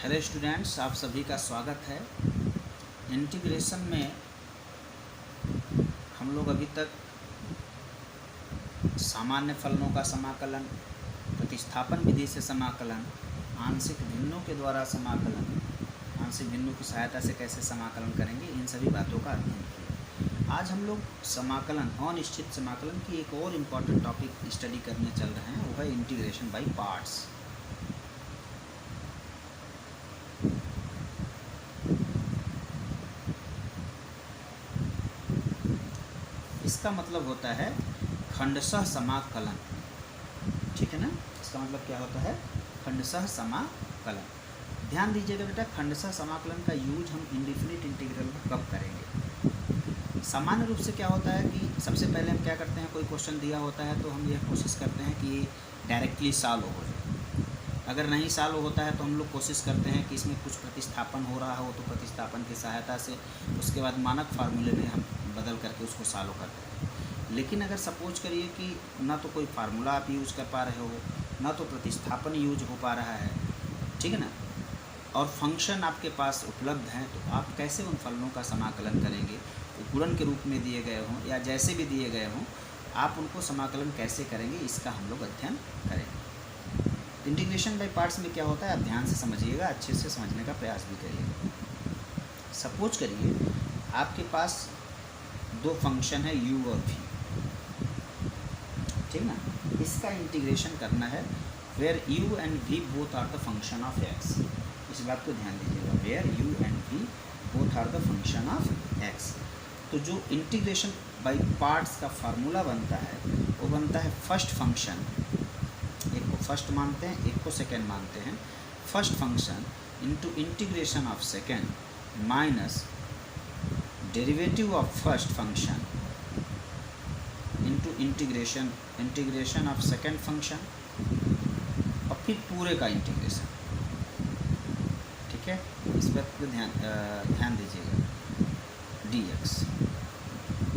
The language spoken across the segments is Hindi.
हेलो स्टूडेंट्स, आप सभी का स्वागत है। इंटीग्रेशन में हम लोग अभी तक सामान्य फलनों का समाकलन, प्रतिस्थापन विधि से समाकलन, आंशिक भिन्नों के द्वारा समाकलन, आंशिक भिन्नों की सहायता से कैसे समाकलन करेंगे, इन सभी बातों का अध्ययन किया। आज हम लोग समाकलन, अनिश्चित समाकलन की एक और इम्पॉर्टेंट टॉपिक स्टडी करने चल रहे हैं, वो है इंटीग्रेशन बाय पार्ट्स। इसका मतलब होता है खंडशः समाकलन। ठीक है ना, इसका मतलब क्या होता है? खंडशः समाकलन। ध्यान दीजिएगा बेटा, खंडशः समाकलन का यूज हम इंडेफिनिट इंटीग्रल में कब करेंगे? सामान्य रूप से क्या होता है कि सबसे पहले हम क्या करते हैं, कोई क्वेश्चन दिया होता है तो हम यह कोशिश करते हैं कि ये डायरेक्टली सॉल्व हो जाए। अगर नहीं सॉल्व होता है तो हम लोग कोशिश करते हैं कि इसमें कुछ प्रतिस्थापन हो रहा हो तो प्रतिस्थापन की सहायता से उसके बाद मानक फार्मूले में हम बदल करके उसको सॉल्व करते हैं। लेकिन अगर सपोज करिए कि ना तो कोई फार्मूला आप यूज़ कर पा रहे हो, ना तो प्रतिस्थापन यूज हो पा रहा है, ठीक है ना, और फंक्शन आपके पास उपलब्ध हैं, तो आप कैसे उन फलनों का समाकलन करेंगे? गुणन के रूप में दिए गए हों या जैसे भी दिए गए हों, आप उनको समाकलन कैसे करेंगे, इसका हम लोग अध्ययन करेंगे। इंटीग्रेशन बाय पार्ट्स में क्या होता है, आप ध्यान से समझिएगा, अच्छे से समझने का प्रयास भी करिएगा। सपोज करिए आपके पास दो फंक्शन है u और v, ठीक ना, इसका इंटीग्रेशन करना है where u and v both are the function of x। इस बात को ध्यान दीजिएगा, where u and v both are the function of x। तो जो इंटीग्रेशन बाय पार्ट्स का फार्मूला बनता है वो बनता है फर्स्ट फंक्शन, एक को फर्स्ट मानते हैं, एक को सेकेंड मानते हैं, first function into integration of second minus derivative of first function into integration of second function और फिर पूरे का इंटीग्रेशन। ठीक है, इस बात पर ध्यान दीजिएगा। dx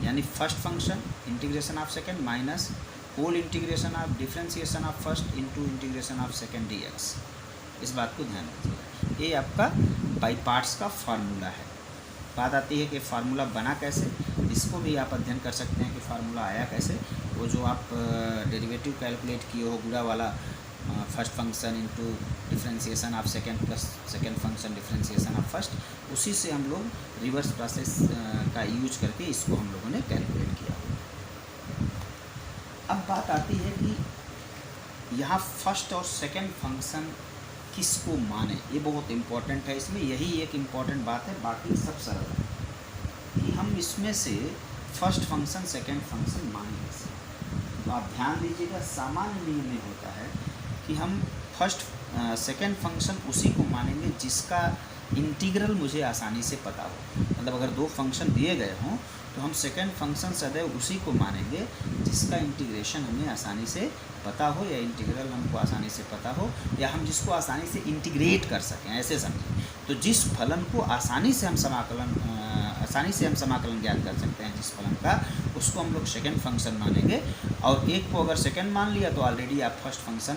यानी first function integration of second minus whole integration of differentiation of first into integration of second dx। इस बात को ध्यान दीजिएगा। ये आपका बाय पार्ट्स का फार्मूला है। बात आती है कि फार्मूला बना कैसे, इसको भी आप अध्ययन कर सकते हैं कि फार्मूला आया कैसे। वो जो आप डेरिवेटिव कैलकुलेट किए हो, गुणा वाला first function into differentiation of second plus second function differentiation of first, उसी से हम लोग रिवर्स प्रोसेस का यूज करके इसको हम लोगों ने कैलकुलेट किया। अब बात आती है कि यहाँ फर्स्ट और सेकेंड फंक्शन किसको माने, ये बहुत इम्पोर्टेंट है। इसमें यही एक इम्पॉर्टेंट बात है, बाकी सब सरल है कि हम इसमें से फर्स्ट फंक्शन सेकेंड फंक्शन मानेंगे। तो आप ध्यान दीजिएगा, सामान्य नियम में होता है कि हम फर्स्ट सेकेंड फंक्शन उसी को मानेंगे जिसका इंटीग्रल मुझे आसानी से पता हो। मतलब अगर दो फंक्शन दिए गए हों तो हम सेकेंड फंक्शन सदैव उसी को मानेंगे जिसका इंटीग्रेशन हमें आसानी से पता हो या इंटीग्रल हमको आसानी से पता हो या हम जिसको आसानी से इंटीग्रेट कर सकें, ऐसे समझें। तो जिस फलन को आसानी से हम समाकलन ज्ञात कर सकते हैं, जिस फलन का, उसको हम लोग सेकेंड फंक्शन मानेंगे। और एक को अगर सेकेंड मान लिया तो ऑलरेडी आप फर्स्ट फंक्शन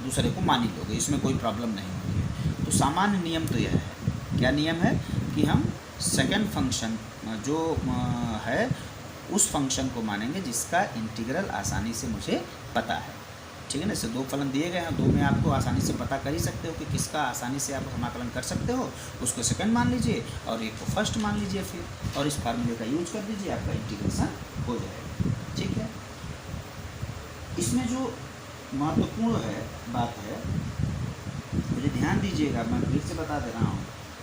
दूसरे को मान ही लोगे, इसमें कोई प्रॉब्लम नहीं होती है। तो सामान्य नियम तो यह है, क्या नियम है कि हम सेकेंड फंक्शन जो है उस फंक्शन को मानेंगे जिसका इंटीग्रल आसानी से मुझे पता है। ठीक है ना, इससे दो फलन दिए गए हैं, दो में आपको आसानी से पता कर ही सकते हो कि किसका आसानी से आप समाकलन कर सकते हो, उसको सेकंड मान लीजिए और एक को फर्स्ट मान लीजिए फिर, और इस फार्मूले का यूज कर दीजिए, आपका इंटीग्रेशन हो जाएगा। ठीक है, इसमें जो महत्वपूर्ण है बात है, मुझे ध्यान दीजिएगा, मैं फिर से बता दे रहा हूँ,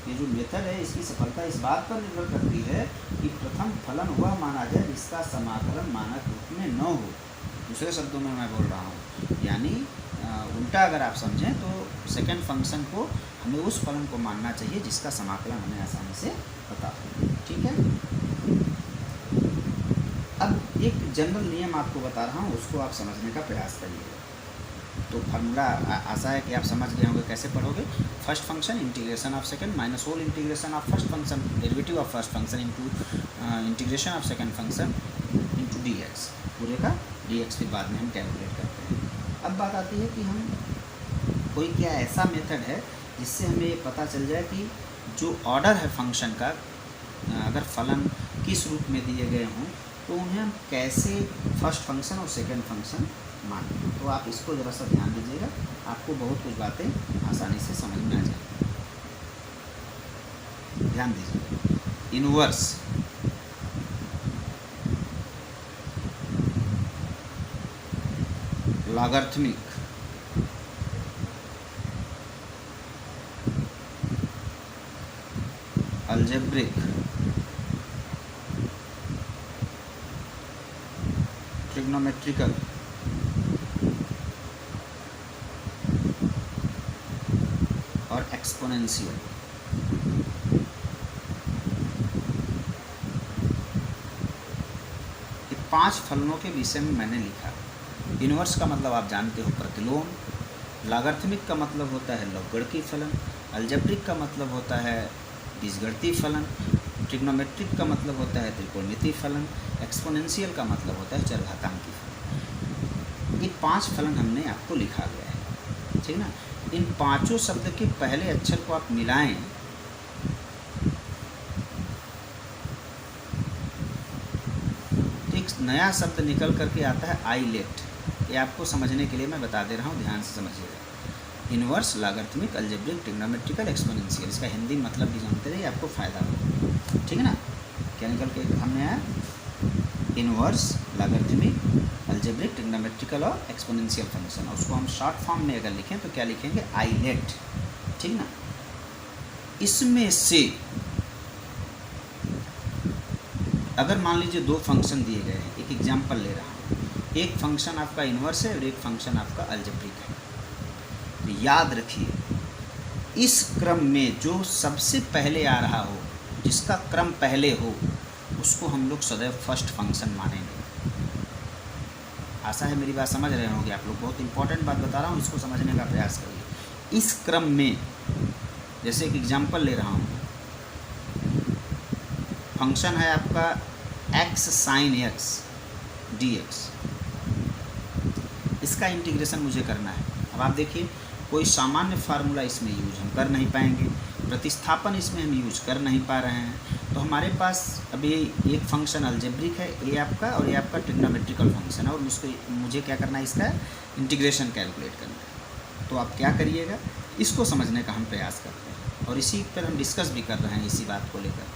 ये जो मेथड है इसकी सफलता इस बात पर निर्भर करती है कि प्रथम फलन वह माना जाए जिसका समाकलन मानक रूप में न हो। दूसरे शब्दों में मैं बोल रहा हूँ, यानी उल्टा अगर आप समझें तो सेकेंड फंक्शन को हमें उस फलन को मानना चाहिए जिसका समाकलन हमें आसानी से पता हो। ठीक है, अब एक जनरल नियम आपको बता रहा हूँ, उसको आप समझने का प्रयास करिएगा। तो फार्मूला आशा है कि आप समझ गए होंगे कैसे पढ़ोगे। First function integration of second minus whole integration of first function derivative of first function into integration of second function into dx, पूरे का dx फिर बाद में हम कैलकुलेट करते हैं। अब बात आती है कि हम कोई क्या ऐसा मेथड है जिससे हमें ये पता चल जाए कि जो ऑर्डर है फंक्शन का, अगर फलन किस रूप में दिए गए हों तो उन्हें हम कैसे फर्स्ट फंक्शन और सेकंड फंक्शन मानें। तो आप इसको ज़रा सा ध्यान दीजिएगा, आपको बहुत कुछ बातें आसानी से समझ में आ जाएंगी। ध्यान दीजिए, इनवर्स लॉगरिथमिक अलजेब्रिक ट्रिग्नोमेट्रिकल और एक्सपोनेंशियल, ये 5 फलनों के विषय में मैंने लिखा। इनवर्स का मतलब आप जानते हो प्रतिलोम, लॉगरिथमिक का मतलब होता है लघुगणकीय फलन, अलजेब्रिक का मतलब होता है बीजगणितीय फलन, ट्रिग्नोमेट्रिक का मतलब होता है त्रिकोणमितीय फलन, एक्सपोनेंशियल का मतलब होता है चरघातांकी फलन। ये 5 फलन हमने आपको लिखा गया है, ठीक ना। इन पांचों शब्द के पहले अक्षर को आप मिलाएं तो एक नया शब्द निकल करके आता है आइलेट। ये आपको समझने के लिए मैं बता दे रहा हूँ, ध्यान से समझिएगा। Inverse, logarithmic, algebraic, trigonometrical, exponential, इसका हिंदी मतलब भी जानते रहिए, आपको फ़ायदा होगा, ठीक है ना। क्या निकल के हमने आया? इनवर्स, लॉगरिथमिक, अलजेब्रिक, ट्रिग्नोमेट्रिकल और एक्सपोनेंशियल फंक्शन। उसको हम शॉर्ट फॉर्म में अगर लिखें तो क्या लिखेंगे? आइलेट, ठीक ना। इसमें से अगर मान लीजिए 2 फंक्शन दिए गए हैं, एक एग्जाम्पल ले रहा हूँ, एक फंक्शन आपका इनवर्स है और एक फंक्शन आपका अलजेब्रिक है। तो याद रखिए, इस क्रम में जो सबसे पहले आ रहा हो, जिसका क्रम पहले हो, उसको हम लोग सदैव फर्स्ट फंक्शन मानेंगे। आशा है मेरी बात समझ रहे होंगे आप लोग। बहुत इंपॉर्टेंट बात बता रहा हूँ, इसको समझने का प्रयास करिए। इस क्रम में जैसे एक एग्जाम्पल ले रहा हूँ, फंक्शन है आपका x sin x dx, इसका इंटीग्रेशन मुझे करना है। अब आप देखिए, कोई सामान्य फार्मूला इसमें यूज हम कर नहीं पाएंगे, प्रतिस्थापन इसमें हम यूज कर नहीं पा रहे हैं। तो हमारे पास अभी एक फंक्शन अलजेब्रिक है, ये आपका, और ये आपका ट्रिग्नोमेट्रिकल फंक्शन है, और मुझे क्या करना है? इसका इंटीग्रेशन कैलकुलेट करना है। तो आप क्या करिएगा, इसको समझने का हम प्रयास करते हैं, और इसी पर हम डिस्कस भी कर रहे हैं, इसी बात को लेकर,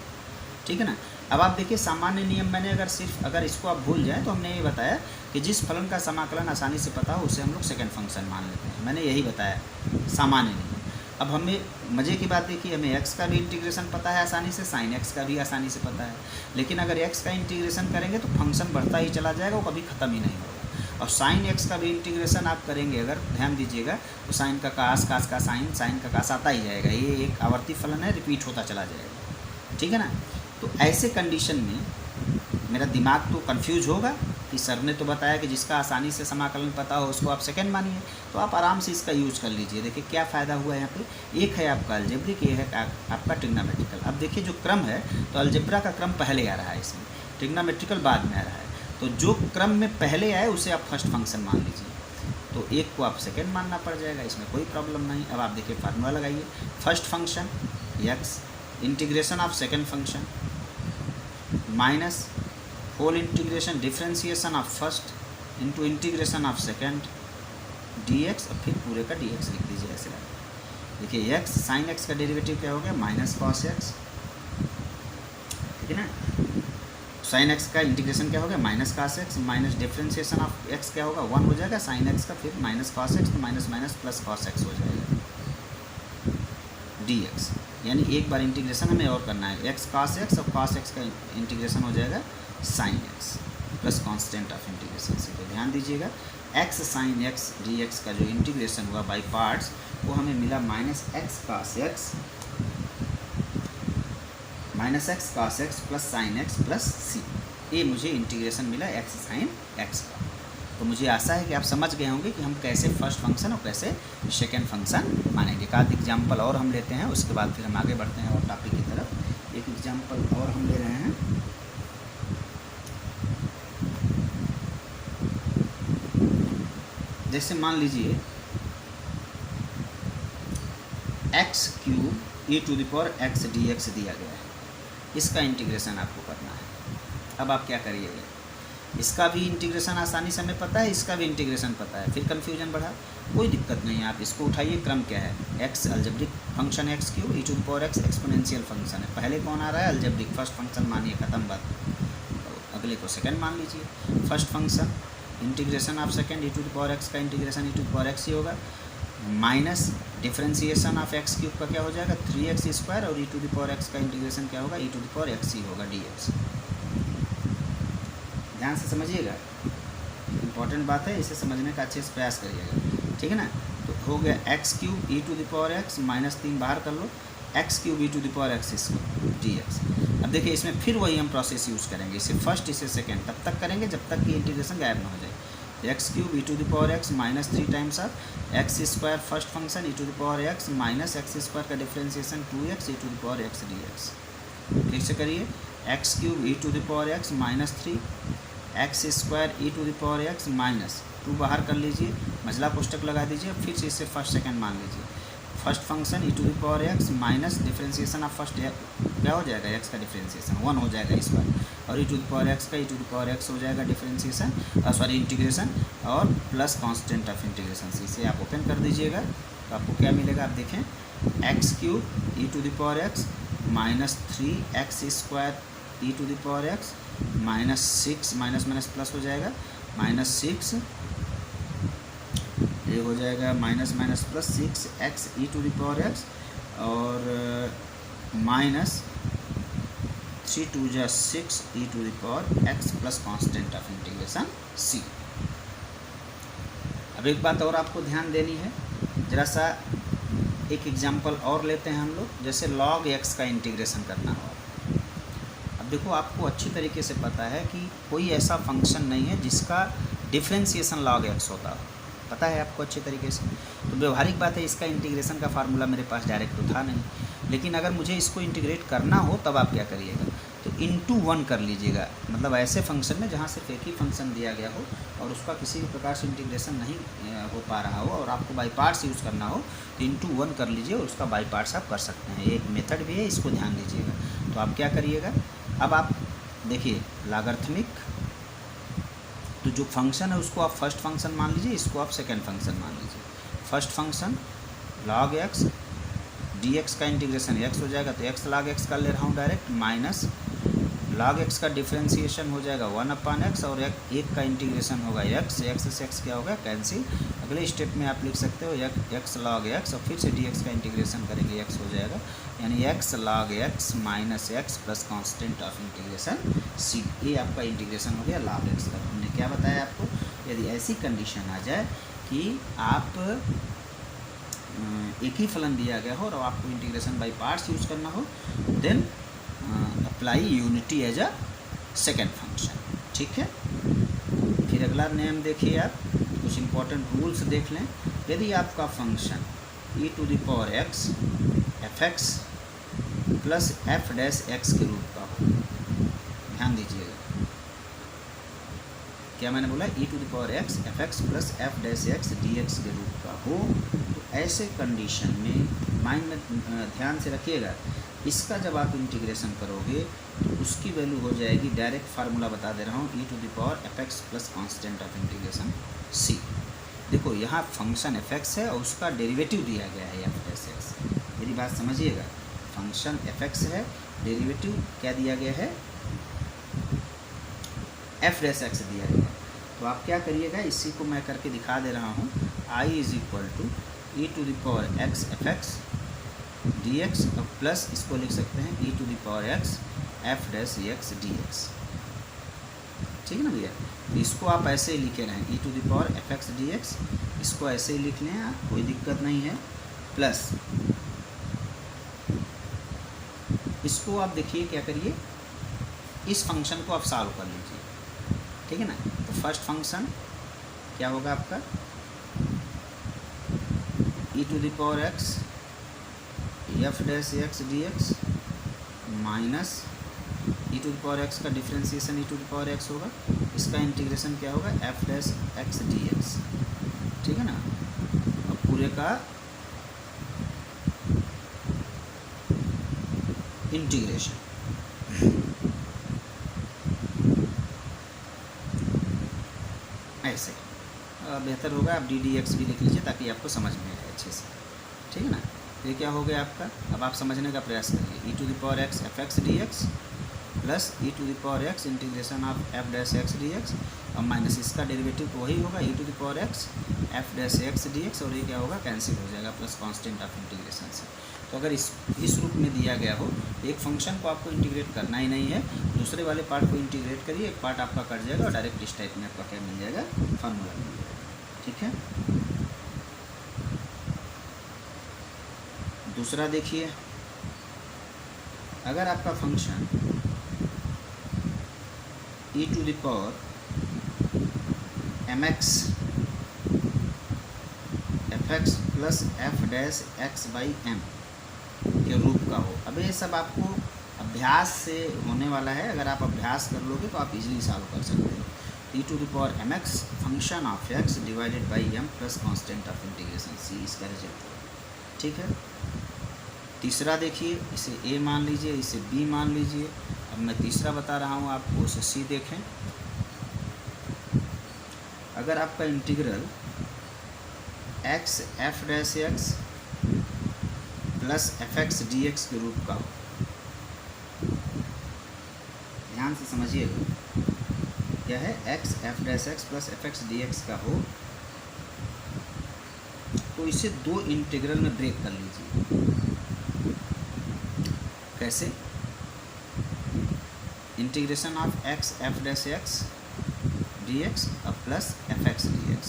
ठीक है ना। अब आप देखिए, सामान्य नियम मैंने अगर इसको आप भूल जाएं तो हमने ये बताया कि जिस फलन का समाकलन आसानी से पता हो उसे हम लोग सेकंड फंक्शन मान लेते हैं। मैंने यही बताया, सामान्य नियम। अब हमें मज़े की बात देखिए, हमें x का भी इंटीग्रेशन पता है आसानी से, sin x का भी आसानी से पता है। लेकिन अगर x का इंटीग्रेशन करेंगे तो फंक्शन बढ़ता ही चला जाएगा, वो कभी ख़त्म ही नहीं होगा। और sin x का भी इंटीग्रेशन आप करेंगे, अगर ध्यान दीजिएगा, तो sin का कास, कास का sin, sin का कास आता ही जाएगा। ये एक आवर्ती फलन है, रिपीट होता चला जाएगा, ठीक है ना। तो ऐसे कंडीशन में मेरा दिमाग तो कंफ्यूज होगा कि सर ने तो बताया कि जिसका आसानी से समाकलन पता हो उसको आप सेकंड मानिए। तो आप आराम से इसका यूज कर लीजिए। देखिए क्या फ़ायदा हुआ यहाँ पे, एक है आपका अलजेब्रिक, ये है आपका ट्रिग्नोमेट्रिकल। अब देखिए जो क्रम है, तो अलजेब्रा का क्रम पहले आ रहा है, इसमें ट्रिग्नोमेट्रिकल बाद में आ रहा है। तो जो क्रम में पहले आए उसे आप फर्स्ट फंक्शन मान लीजिए, तो एक को आप सेकेंड मानना पड़ जाएगा, इसमें कोई प्रॉब्लम नहीं। अब आप देखिए फार्मूला लगाइए, first function x integration of second function minus whole integration differentiation of first into integration of second dx, और फिर पूरे का dx लिख दीजिए ऐसे। देखिए x sin x का डेरिवेटिव क्या हो गया? माइनस कॉस x, ठीक है ना। sin x का इंटीग्रेशन क्या हो गया? Minus cos x, minus differentiation of x क्या होगा? 1 हो जाएगा sin x का, फिर माइनस कॉस x, तो minus minus plus cos x हो जाएगा dx। यानी एक बार इंटीग्रेशन हमें और करना है, x cos x, और cos x का इंटीग्रेशन हो जाएगा sin x plus constant of integration से। तो ध्यान दीजिएगा, x sin x dx का जो इंटीग्रेशन हुआ बाय पार्ट्स, वो हमें मिला minus x cos x plus sin x plus c। ये मुझे इंटीग्रेशन मिला x sin x का। तो मुझे आशा है कि आप समझ गए होंगे कि हम कैसे फर्स्ट फंक्शन और कैसे सेकेंड फंक्शन मानेंगे। एक आध एग्जाम्पल और हम लेते हैं, उसके बाद फिर हम आगे बढ़ते हैं और टॉपिक की तरफ। एक एग्जाम्पल और हम ले रहे हैं, जैसे मान लीजिए x cube e to the power x d x दिया गया है, इसका इंटीग्रेशन आपको करना है। अब आप क्या करिएगा, इसका भी इंटीग्रेशन आसानी से हमें पता है, इसका भी इंटीग्रेशन पता है, फिर कन्फ्यूजन बढ़ा, कोई दिक्कत नहीं है। आप इसको उठाइए, क्रम क्या है, x algebraic function x cube e to the power x exponential function है। पहले कौन आ रहा है, अलजेब्रिक, फर्स्ट फंक्शन मानिए, खत्म बात, तो अगले को सेकंड मान लीजिए। First function integration of second e to the power x का integration e to the power x ही होगा, minus differentiation of x cube का क्या हो जाएगा 3x स्क्वायर, और e to the power x का इंटीग्रेशन क्या होगा e to the power x ही होगा dx। ध्यान से समझिएगा, इंपॉर्टेंट बात है, इसे समझने का अच्छे से प्रयास करिएगा, ठीक है ना। तो हो गया x cube e to the power x minus 3 बाहर कर लो, x cube e to the power x square dx। अब देखिए इसमें फिर वही हम प्रोसेस यूज़ करेंगे, इसे फर्स्ट इसे सेकेंड तब तक करेंगे जब तक कि इंटीग्रेशन गायब ना हो जाए। X cube e to the power x minus 3 times of x square first function e to the power x minus x square का differentiation 2x e to the power x dx। ठीक से करिए, x cube e to the power x minus 3 x square e to the power x minus 2 बाहर कर लीजिए, मझला कोष्टक लगा दीजिए, फिर से इसे फर्स्ट सेकंड मान लीजिए। First function e to the power x minus differentiation of first क्या हो जाएगा, एक्स का डिफ्रेंसिएशन 1 हो जाएगा इस बार, और e to the power x का e to the power x हो जाएगा डिफ्रेंसिएशन सॉरी इंटीग्रेशन, और प्लस कांस्टेंट ऑफ इंटीग्रेशन से इसे आप ओपन कर दीजिएगा, तो आपको क्या मिलेगा, आप देखें x cube e to the power x minus 3 x square e to the power x minus 6 minus minus plus हो जाएगा माइनस 6, ये हो जाएगा minus minus plus 6 x e to the power x और माइनस 3 2 जा 6 e to the power x plus constant of integration C. अब एक बात और आपको ध्यान देनी है, जरा सा एक एग्जांपल और लेते हैं हम लोग, जैसे log x का इंटीग्रेशन करना हो। अब देखो आपको अच्छी तरीके से पता है कि कोई ऐसा फंक्शन नहीं है जिसका डिफ्रेंसिएशन log x होता हो, पता है आपको अच्छे तरीके से। तो व्यवहारिक बात है, इसका इंटीग्रेशन का फार्मूला मेरे पास डायरेक्ट तो था नहीं, लेकिन अगर मुझे इसको इंटीग्रेट करना हो तब आप क्या करिएगा, तो इंटू 1 कर लीजिएगा, मतलब ऐसे फंक्शन में जहाँ सिर्फ एक ही फंक्शन दिया गया हो और उसका किसी भी प्रकार से इंटीग्रेशन नहीं हो पा रहा हो और आपको बाई पार्ट्स यूज़ करना हो, तो इंटू 1 कर लीजिए और उसका बाई पार्ट्स आप कर सकते हैं। एक मेथड भी है, इसको ध्यान दीजिएगा। तो आप क्या करिएगा, अब आप देखिए लॉगरिथमिक, तो जो फंक्शन है उसको आप फर्स्ट फंक्शन मान लीजिए, इसको आप सेकंड फंक्शन मान लीजिए। First function log x dx का इंटीग्रेशन x हो जाएगा, तो x log x कर ले रहा हूँ डायरेक्ट, माइनस log x का डिफ्रेंसिएशन हो जाएगा 1/x और एक का इंटीग्रेशन होगा x से x क्या होगा कैंसिल। अगले स्टेप में आप लिख सकते हो x log x और फिर से dx का इंटीग्रेशन करेंगे x हो जाएगा, यानी x log x minus x plus constant of integration c। ये आपका इंटीग्रेशन हो गया log x का। हमने क्या बताया आपको, यदि ऐसी कंडीशन आ जाए कि आप एक ही फलन दिया गया हो और आपको इंटीग्रेशन बाई पार्ट्स यूज़ करना हो, then apply unity as a second function. ठीक है, फिर अगला नियम देखिए आप, कुछ इंपॉर्टेंट रूल्स देख लें। यदि आपका function e to the power x f x plus f dash x के रूप का हो, ध्यान दीजिएगा क्या मैंने बोला, e to the power x f x plus f dash x d x के रूप का हो, तो ऐसे कंडीशन में माइंड में ध्यान से रखिएगा, इसका जब आप इंटीग्रेशन करोगे तो उसकी वैल्यू हो जाएगी, डायरेक्ट फार्मूला बता दे रहा हूँ, e to the power f x plus constant of integration C. देखो यहाँ फंक्शन एफ एक्स है और उसका डेरिवेटिव दिया गया है एफ डैश एक्स। मेरी बात समझिएगा, फंक्शन एफ एक्स है, डेरिवेटिव क्या दिया गया है, एफ डैश एक्स दिया गया है। तो आप क्या करिएगा, इसी को मैं करके दिखा दे रहा हूँ, I is equal to e to the power x f x d x और प्लस इसको लिख सकते हैं e to the power x f dash x d x. ठीक है ना भैया, तो इसको आप ऐसे ही लिखे रहें, e to the power f x d x, इसको ऐसे ही लिख लें आप, कोई दिक्कत नहीं है। प्लस इसको आप देखिए क्या करिए, इस फंक्शन को आप सॉल्व कर लीजिए। ठीक है ना, तो फर्स्ट फंक्शन क्या होगा आपका, e to the power x f dash x d x minus e to the power x का differentiation e to the power x होगा, इसका इंटीग्रेशन क्या होगा f dash x d x. ठीक है ना, और पूरे का इंटीग्रेशन। ऐसे बेहतर होगा आप डी डी एक्स भी लिख लीजिए ताकि आपको समझ में आए अच्छे से, ठीक है ना। ये क्या हो गया आपका, अब आप समझने का प्रयास करिए। e⁻x fx dx plus e⁻x integration of f dash x dx और माइनस इसका डेरिवेटिव तो वही होगा e⁻x f dash x dx, और ये क्या होगा, कैंसिल हो जाएगा प्लस कांस्टेंट ऑफ इंटीग्रेशन से। तो अगर इस रूप में दिया गया हो, एक फंक्शन को आपको इंटीग्रेट करना ही नहीं है, दूसरे वाले पार्ट को इंटीग्रेट करिए, एक पार्ट आपका कट जाएगा और डायरेक्ट इस टाइप में आपका क्या मिल जाएगा, फार्मूला मिल जाएगा, ठीक है। दूसरा देखिए, अगर आपका function e⁻mx fx plus f dash x by m के रूप का हो। अब ये सब आपको अभ्यास से होने वाला है, अगर आप अभ्यास कर लोगे तो आप इजीली सॉल्व कर सकते हो। e⁻mx function of x divided by m plus constant of integration c, इसका रिजल्ट होगा, ठीक है। तीसरा देखिए, इसे a मान लीजिए, इसे b मान लीजिए। अब मैं तीसरा बता रहा हूँ आपको, उसे c देखें। अगर आपका integral x f dash x plus fx dx के रूप का हो, ध्यान से समझिएगा, क्या है, x f dash x plus fx dx का हो, तो इसे दो इंटीग्रल में ब्रेक कर लीजिए। कैसे, integration of x f dash x dx और प्लस fx dx,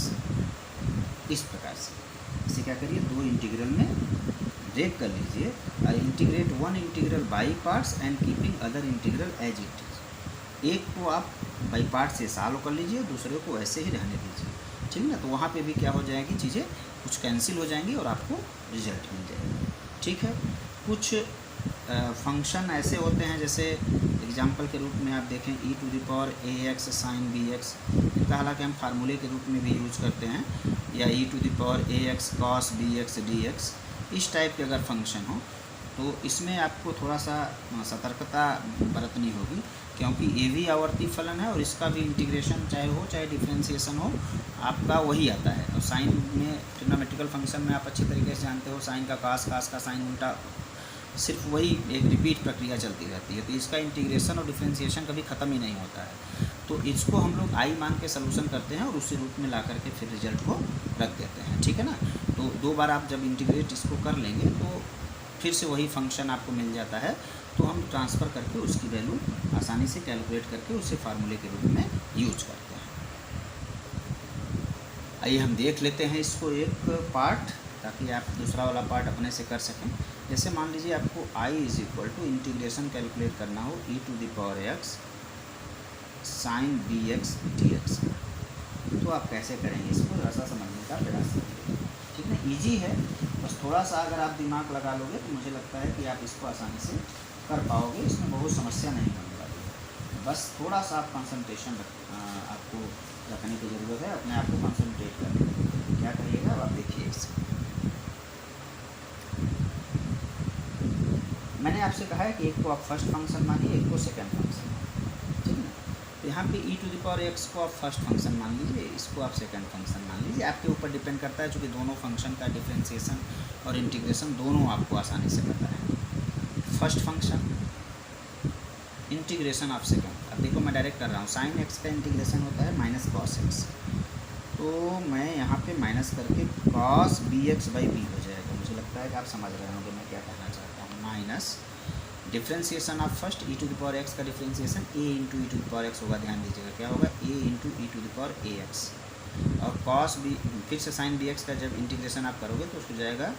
इस प्रकार से इसे क्या करिए, दो इंटीग्रल में ब्रेक कर लीजिए। और integrate one integral by parts and keeping other integral as it is. एक को आप बाई पार्ट से सॉल्व कर लीजिए, दूसरे को ऐसे ही रहने दीजिए, ठीक ना। तो वहाँ पे भी क्या हो जाएगी, चीज़ें कुछ कैंसिल हो जाएंगी और आपको रिजल्ट मिल जाएगा, ठीक है। कुछ फंक्शन ऐसे होते हैं, जैसे एग्जाम्पल के रूप में आप देखें e⁻ax sin bx, इनका हालांकि हम फार्मूले के रूप में भी यूज करते हैं, या e⁻ax cos bx dx, इस टाइप के अगर फंक्शन हो तो इसमें आपको थोड़ा सा सतर्कता बरतनी होगी, क्योंकि ये भी आवर्ती फलन है और इसका भी इंटीग्रेशन चाहे हो चाहे डिफ्रेंसिएशन हो आपका वही आता है। और साइन में, ट्रिग्नोमेट्रिकल फंक्शन में आप अच्छी तरीके से जानते हो, साइन का कास, कास का साइन उल्टा, सिर्फ वही एक रिपीट प्रक्रिया चलती रहती है। तो इसका इंटीग्रेशन और डिफ्रेंसिएशन कभी ख़त्म ही नहीं होता है। तो इसको हम लोग आई मान के सलूशन करते हैं और उसी रूप में ला करके फिर रिजल्ट को रख देते हैं, ठीक है ना। तो दो बार आप जब इंटीग्रेट इसको कर लेंगे तो फिर से वही फंक्शन आपको मिल जाता है, तो हम ट्रांसफ़र करके उसकी वैल्यू आसानी से कैलकुलेट करके उसे फार्मूले के रूप में यूज करते हैं। आइए हम देख लेते हैं इसको एक पार्ट, ताकि आप दूसरा वाला पार्ट अपने से कर सकें। जैसे मान लीजिए आपको i is equal to integration calculate करना हो e⁻x sin bx dx, तो आप कैसे करेंगे, इसको थोड़ा सा समझने का प्रयास करिए, ठीक है। इजी है, बस थोड़ा सा अगर आप दिमाग लगा लोगे तो मुझे लगता है कि आप इसको आसानी से कर पाओगे, इसमें बहुत समस्या नहीं होने वाली है। बस थोड़ा सा आप कंसंट्रेशन आपको रखने की ज़रूरत है, अपने आप को कंसंट्रेट करने। क्या करिएगा आप देखिए, इसे मैंने आपसे कहा है कि एक को आप फर्स्ट फंक्शन मानिए, एक को सेकंड फंक्शन मानिए, ठीक है ना। तो यहाँ पे e⁻x को आप फर्स्ट फंक्शन मान लीजिए, इसको आप सेकंड फंक्शन मान लीजिए, आपके ऊपर डिपेंड करता है, चूँकि दोनों फंक्शन का डिफ्रेंसिएशन और इंटीग्रेशन दोनों आपको आसानी से पता है। First function integration of second, अब देखो मैं डायरेक्ट कर रहा हूँ, साइन एक्स का इंटीग्रेशन होता है माइनस कॉस एक्स, तो मैं यहाँ पे माइनस करके कॉस bx बाई b हो जाएगा। मुझे लगता है कि आप समझ रहे होंगे मैं क्या कहना चाहता हूँ। Minus differentiation of first e⁻x का डिफ्रेंसिएशन a इंटू e⁻x होगा, ध्यान दीजिएगा क्या होगा, a इंटू e⁻ax, और कॉस b, फिर से साइन bx का जब इंटीग्रेशन आप करोगे तो उसको जाएगा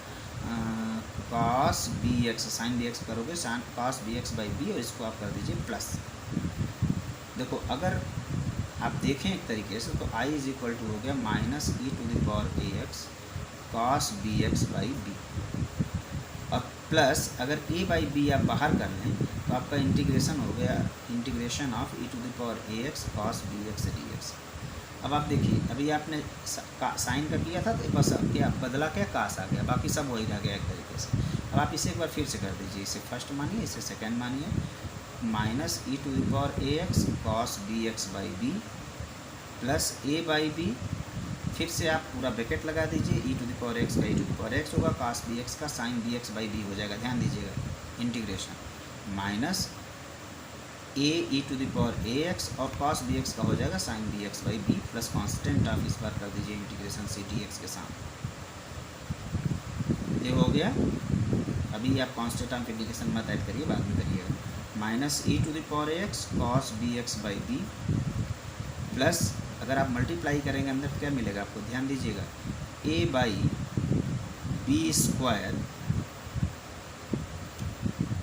कॉस bx, साइन bx करोगे कॉस bx बाई b, और इसको आप कर दीजिए प्लस। देखो अगर आप देखें एक तरीके से तो i इज इक्वल टू हो गया minus e⁻ax cos bx by b, और प्लस अगर a बाई b आप बाहर कर लें तो आपका इंटीग्रेशन हो गया integration of e⁻ax cos bx dx। अब आप देखिए, अभी आपने साइन का किया था तो बस क्या बदला, क्या कास आ गया, बाकी सब वही रह गया एक तरीके से। अब आप इसे एक बार फिर से कर दीजिए, इसे फर्स्ट मानिए, इसे सेकेंड मानिए। Minus e to the power a x cos b x by b plus a by b, फिर से आप पूरा ब्रैकेट लगा दीजिए, e to the power x का e to the power x होगा, कॉस बी एक्स का sine b x by b हो जाएगा। ध्यान दीजिएगा integration minus a e to the power a x और कॉस बी एक्स का हो जाएगा sine b x by b plus constant आप इस बार कर दीजिए इंटीग्रेशन सी डी एक्स के साथ। ये हो गया। अभी आप कॉन्स्टेंट ऑफ इंटीग्रेशन मत ऐड करिए, बाद में करिएगा। Minus e to the power x cos b x by b plus, अगर आप मल्टीप्लाई करेंगे अंदर तो क्या मिलेगा आपको, ध्यान दीजिएगा, a by b square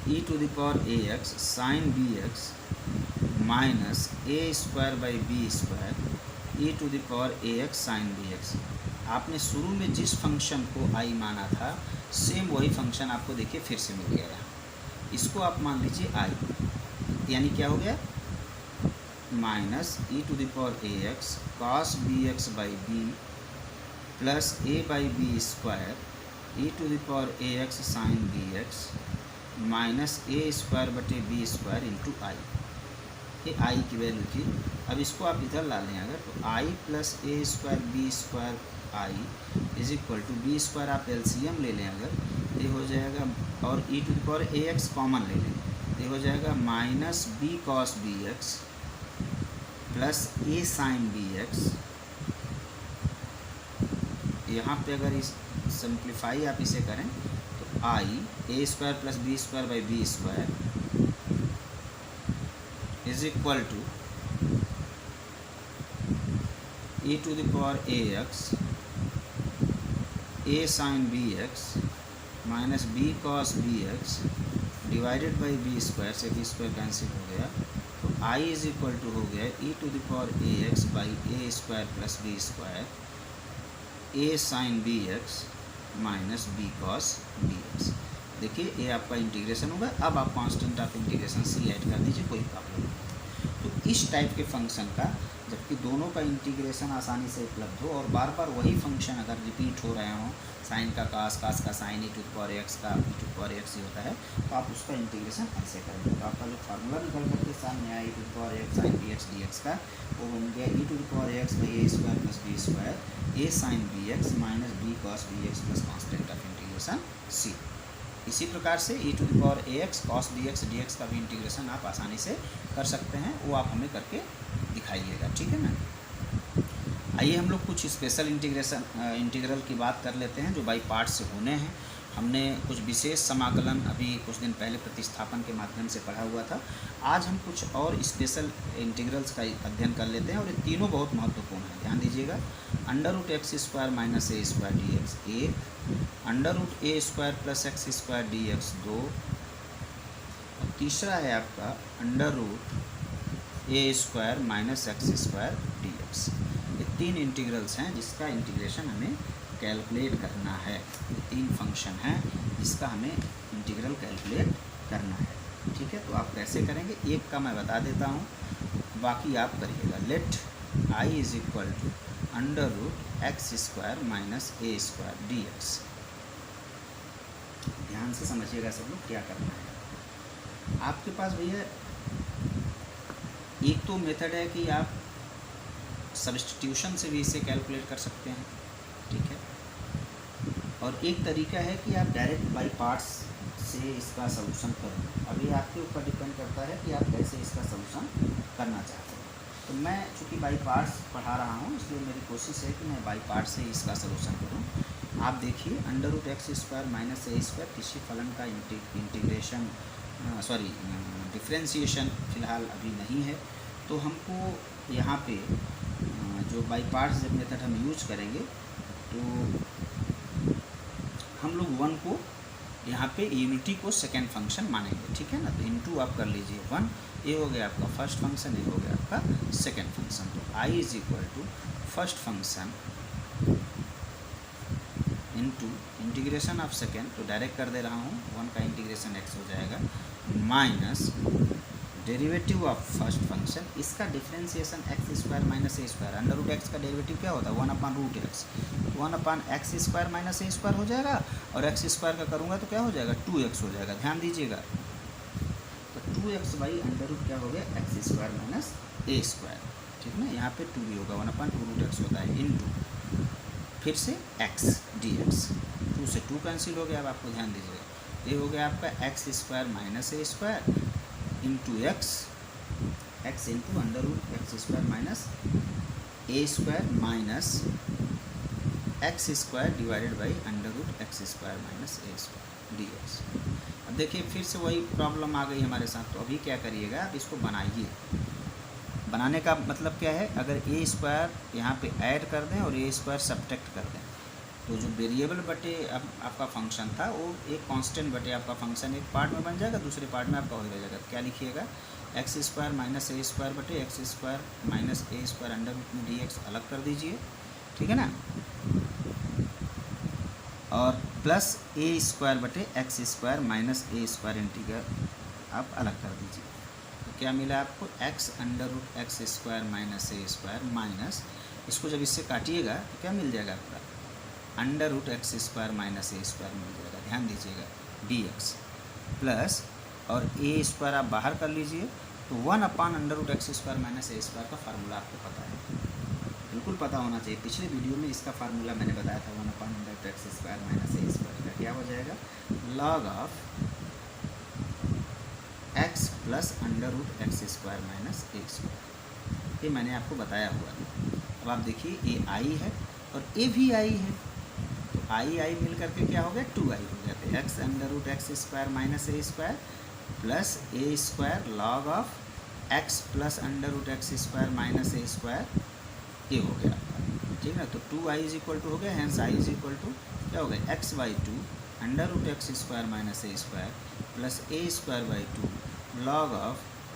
e to the power a x sine b x minus a square by b square e to the power a x sine b x. आपने शुरू में जिस फंक्शन को आई माना था सेम वही फंक्शन आपको देखिए फिर से मिल गया यहाँ। इसको आप मान लीजिए आई, यानी क्या हो गया, minus e to the power a x cos b x by b plus a by b square e to the power a x sine b x minus a square बटे बी स्क्वायर इंटू आई। ये आई की वैल्यू थी। अब इसको आप इधर ला लें अगर, तो I plus a square b square I is equal to b square, आप एलसीएम ले लें अगर, ये हो जाएगा, और e to the power a x common ले लें, ये हो जाएगा minus b cos b x plus a sine b x. यहाँ पे अगर इस सिंप्लीफाई आप इसे करें तो I a square plus b square by b square is equal to e to the power a x a sine b x minus b cos b x divided by b square से बी स्क्वायर कैंसिल हो गया, तो आई इज इक्वल टू हो गया e to the power a x by a square plus b square a sine b x minus b cos b x. देखिए ये आपका इंटीग्रेशन होगा। अब आप constant of integration C add कर दीजिए, कोई प्रॉब्लम नहीं। तो इस टाइप के फंक्शन का, जबकि दोनों का इंटीग्रेशन आसानी से उपलब्ध हो और बार बार वही फंक्शन अगर रिपीट हो रहे हों, साइन का कास, कास का sine, e to the power x का e to the power x ही होता है, तो आप उसका इंटीग्रेशन ऐसे करेंगे। तो आपका जो फार्मूला निकल करके सामने आया e to the power x sine b x d x का, वो बन गया e to the power x by a square plus b square a sine b x minus b cos b x plus constant of integration C. इसी प्रकार से e to the power a x cos b x d x का भी इंटीग्रेशन आप आसानी से कर सकते हैं, वो आप हमें करके दिखाइएगा, ठीक है ना। आइए हम लोग कुछ स्पेशल इंटीग्रल की बात कर लेते हैं जो बाई पार्ट से होने हैं। हमने कुछ विशेष समाकलन अभी कुछ दिन पहले प्रतिस्थापन के माध्यम से पढ़ा हुआ था। आज हम कुछ और स्पेशल इंटीग्रल्स का अध्ययन कर लेते हैं और ये तीनों बहुत महत्वपूर्ण हैं, ध्यान दीजिएगा। Under root x square minus a square d x एक, under root a square plus x square d x दो, और तीसरा है आपका under root a square minus x square d x. ये तीन इंटीग्रल्स हैं जिसका इंटीग्रेशन हमें कैलकुलेट करना है। ये तीन फंक्शन हैं जिसका हमें इंटीग्रल कैलकुलेट करना है, ठीक है। तो आप कैसे करेंगे, एक का मैं बता देता हूँ, बाकी आप करिएगा। Let I is equal to under root x square minus a square d x. ध्यान से समझिएगा सब लोग क्या करना है। आपके पास भैया एक तो मेथड है कि आप सब्स्टिट्यूशन से भी इसे कैलकुलेट कर सकते हैं, ठीक है, और एक तरीका है कि आप डायरेक्ट बाई पार्ट्स से इसका सलूशन करें। अभी आपके ऊपर डिपेंड करता है कि आप कैसे इसका सलूशन करना चाहते हैं। तो मैं चूँकि बाई पार्ट्स पढ़ा रहा हूँ, इसलिए मेरी कोशिश है कि मैं बाई पार्ट्स से इसका सलूशन करूँ। आप देखिए under root x square minus a square किसी फलन का इंटीग्रेशन डिफ्रेंशिएशन फ़िलहाल अभी नहीं है, तो हमको यहाँ पे जो बाई पार्ट्स जब मेथड हम यूज करेंगे तो हम लोग वन को यहाँ पे यूनिटी को सेकेंड फंक्शन मानेंगे, ठीक है ना। तो इनटू आप कर लीजिए वन, ये हो गया आपका फर्स्ट फंक्शन, ये हो गया आपका सेकेंड फंक्शन। तो I is equal to first function into integration of second, तो डायरेक्ट कर दे रहा हूँ, वन का इंटीग्रेशन एक्स हो जाएगा minus derivative of first function, इसका differentiation x square minus a square, under root x का डेरिवेटिव क्या होता है 1/√x, 1/x² minus a square हो जाएगा, और एक्स स्क्वायर का करूँगा तो क्या हो जाएगा 2x हो जाएगा। ध्यान दीजिएगा, तो 2x बाई अंडर रूट क्या हो गया x² माइनस ए स्क्वायर, ठीक है ना। यहाँ पे 2 भी होगा, 1/2√x होता है इंटू फिर से x dx, 2 से 2 कैंसिल हो गया। अब आपको ध्यान दीजिएगा, ये हो गया आपका x² minus a square into x into under root x² minus a square minus x² divided by under root x² minus a square dx। अब देखिए फिर से वही प्रॉब्लम आ गई हमारे साथ, तो अभी क्या करिएगा, आप इसको बनाइए। बनाने का मतलब क्या है, अगर ए स्क्वायर यहाँ पे ऐड कर दें और ए स्क्वायर सब्ट्रैक्ट कर दें, तो जो वेरिएबल बटे अब आपका फंक्शन था वो एक कांस्टेंट बटे आपका फंक्शन एक पार्ट में बन जाएगा, दूसरे पार्ट में आपका हो जाएगा। तो क्या लिखिएगा, x² माइनस ए स्क्वायर बटे x² minus a square under root में dx अलग कर दीजिए, ठीक है ना, और प्लस a² बटे x² minus a square integral आप अलग कर दीजिए। तो क्या मिला आपको, x under root x² minus a square minus, इसको जब इससे काटिएगा तो क्या मिल जाएगा आपका under root x² minus a square मिल जाएगा। ध्यान दीजिएगा dx प्लस और a² आप बाहर कर लीजिए, तो 1/√x² माइनस ए स्क्वायर का फार्मूला आपको पता है, बिल्कुल पता होना चाहिए। पिछले वीडियो में इसका फार्मूला मैंने बताया था 1/√x² माइनस ए स्क्वायर का क्या हो जाएगा, log of x plus under root x² minus a square, ये मैंने आपको बताया हुआ है। अब आप देखिए ये i है और ए भी i है, तो आई मिल करके क्या हो गया 2i हो गया। तो x under root x² minus a square plus a square log of x plus under root x² minus a square, ये हो गया आपका, ठीक है। तो 2i इज इक्वल टू हो गया, hence i is equal to क्या हो गया x/2 under root x² minus a square plus a²/2 log of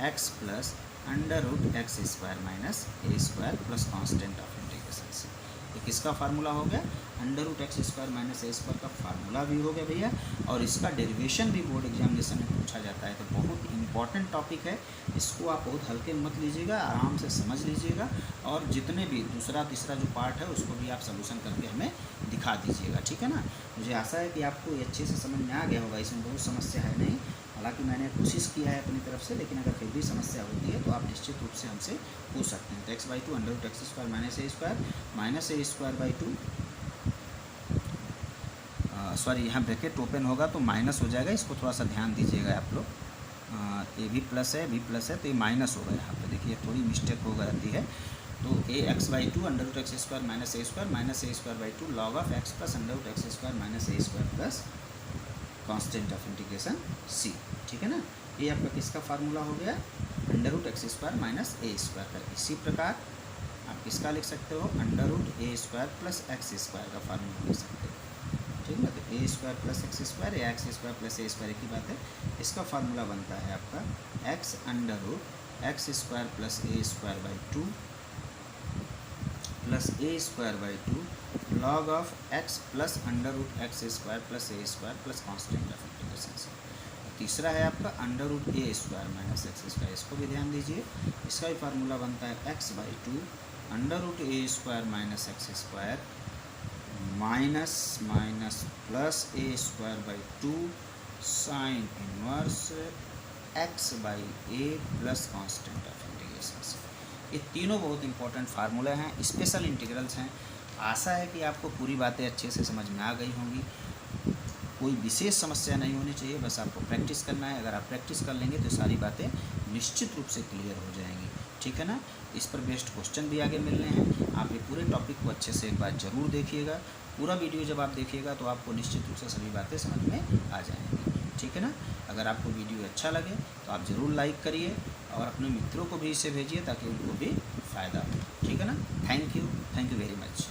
x plus under root x² minus a square plus constant of integration C. ये किसका फार्मूला हो गया, under root x² minus a square का फार्मूला भी हो गया भैया, और इसका डेरिवेशन भी बोर्ड एग्जामिनेशन में पूछा जाता है। तो बहुत इंपॉर्टेंट टॉपिक है, इसको आप बहुत हल्के में मत लीजिएगा, आराम से समझ लीजिएगा, और जितने भी दूसरा तीसरा जो पार्ट है उसको भी आप सोल्यूशन करके हमें दिखा दीजिएगा, ठीक है ना। मुझे आशा है कि आपको ये अच्छे से समझ में आ गया होगा, इसमें बहुत समस्या है नहीं, हालांकि मैंने कोशिश किया है अपनी तरफ से, लेकिन अगर फिर भी समस्या होती है तो आप निश्चित रूप से हमसे पूछ सकते हैं। तो x/2 under root x² minus a square minus a²/2, sorry यहाँ ब्रैकेट ओपन होगा तो माइनस हो जाएगा, इसको थोड़ा सा ध्यान दीजिएगा आप लोग, ए भी प्लस है बी प्लस है तो ये माइनस होगा, यहाँ पे देखिए थोड़ी मिस्टेक हो जाती है। तो ax/2 under root x² minus a square minus a²/2 log of x plus under root x² minus a square plus constant of integration c, ठीक है ना। ये आपका किसका फार्मूला हो गया, under root x² minus a square का। इसी प्रकार आप किसका लिख सकते हो, under root a² plus x² का फार्मूला लिख सकते हो, ठीक है। तो a² प्लस x² या x² प्लस a स्क्वायर की बात है, इसका फार्मूला बनता है आपका x under root x² plus a²/2 plus a²/2 log of x plus under root x² plus a² plus constant of integration C. तीसरा है आपका under root a² minus x², इसको भी ध्यान दीजिए, इसका भी फार्मूला बनता है x/2 under root a² minus x² minus minus plus a²/2 sine inverse x/a plus constant of integration C. ये तीनों बहुत इंपॉर्टेंट फार्मूले हैं, स्पेशल इंटीग्रल्स हैं। आशा है कि आपको पूरी बातें अच्छे से समझ में आ गई होंगी, कोई विशेष समस्या नहीं होनी चाहिए, बस आपको प्रैक्टिस करना है। अगर आप प्रैक्टिस कर लेंगे तो सारी बातें निश्चित रूप से क्लियर हो जाएंगी, ठीक है ना। इस पर बेस्ड क्वेश्चन भी आगे मिलने हैं, आप ये पूरे टॉपिक को अच्छे से एक बार ज़रूर देखिएगा। पूरा वीडियो जब आप देखिएगा तो आपको निश्चित रूप से सभी बातें समझ में आ जाएंगी, ठीक है ना। अगर आपको वीडियो अच्छा लगे तो आप ज़रूर लाइक करिए और अपने मित्रों को भी इसे भेजिए ताकि उनको भी फ़ायदा हो, ठीक है ना। Thank you very much.